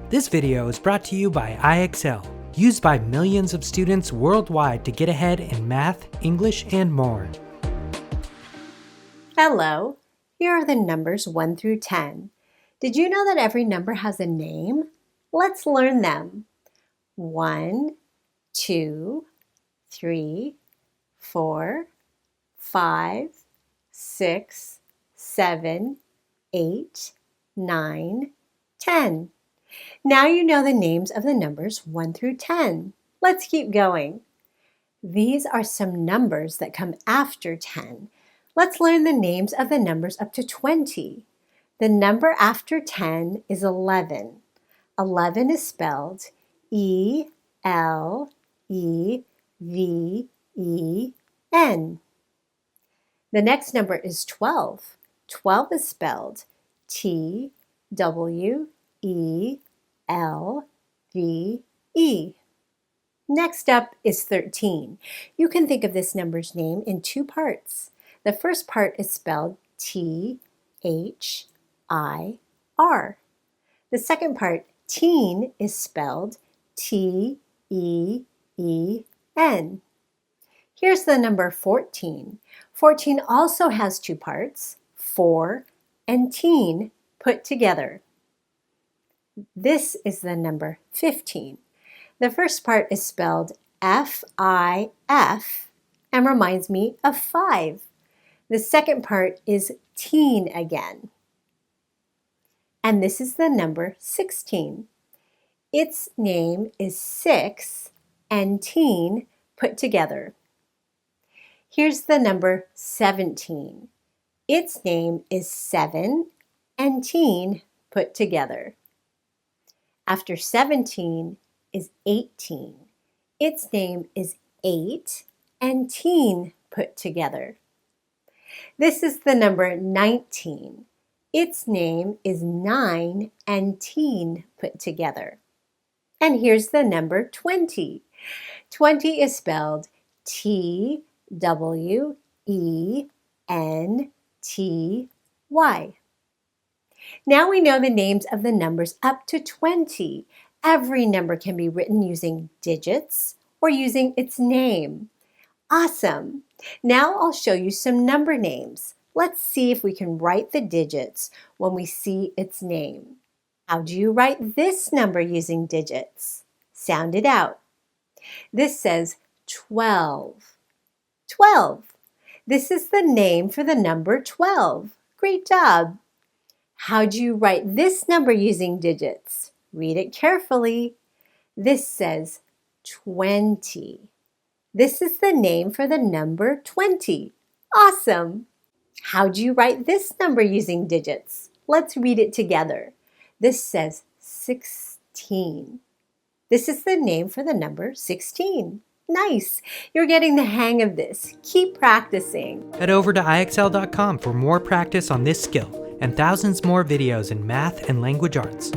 This video is brought to you by IXL, used by millions of students worldwide to get ahead in math, English, and more. Hello, here are the numbers 1 through 10. Did you know that every number has a name? Let's learn them. 1, 2, 3, 4, 5, 6, 7, 8, 9, 10. Now you know the names of the numbers 1 through 10. Let's keep going. These are some numbers that come after 10. Let's learn the names of the numbers up to 20. The number after 10 is 11. 11 is spelled E-L-E-V-E-N. The next number is 12. 12 is spelled T-W-E-L-V-E. Next up is 13. You can think of this number's name in two parts. The first part is spelled T-H-I-R. The second part, teen, is spelled T-E-E-N. Here's the number 14. 14 also has two parts, four and teen put together. This is the number 15. The first part is spelled F-I-F and reminds me of 5. The second part is teen again. And this is the number 16. Its name is 6 and teen put together. Here's the number 17. Its name is 7 and teen put together. After 17 is 18. Its name is 8 and teen put together. This is the number 19. Its name is 9 and teen put together. And here's the number 20. 20 is spelled T-W-E-N-T-Y. Now we know the names of the numbers up to 20. Every number can be written using digits or using its name. Awesome! Now I'll show you some number names. Let's see if we can write the digits when we see its name. How do you write this number using digits? Sound it out. This says 12. 12. This is the name for the number 12. Great job! How do you write this number using digits? Read it carefully. This says 20. This is the name for the number 20. Awesome! How do you write this number using digits? Let's read it together. This says 16. This is the name for the number 16. Nice! You're getting the hang of this. Keep practicing. Head over to IXL.com for more practice on this skill and thousands more videos in math and language arts.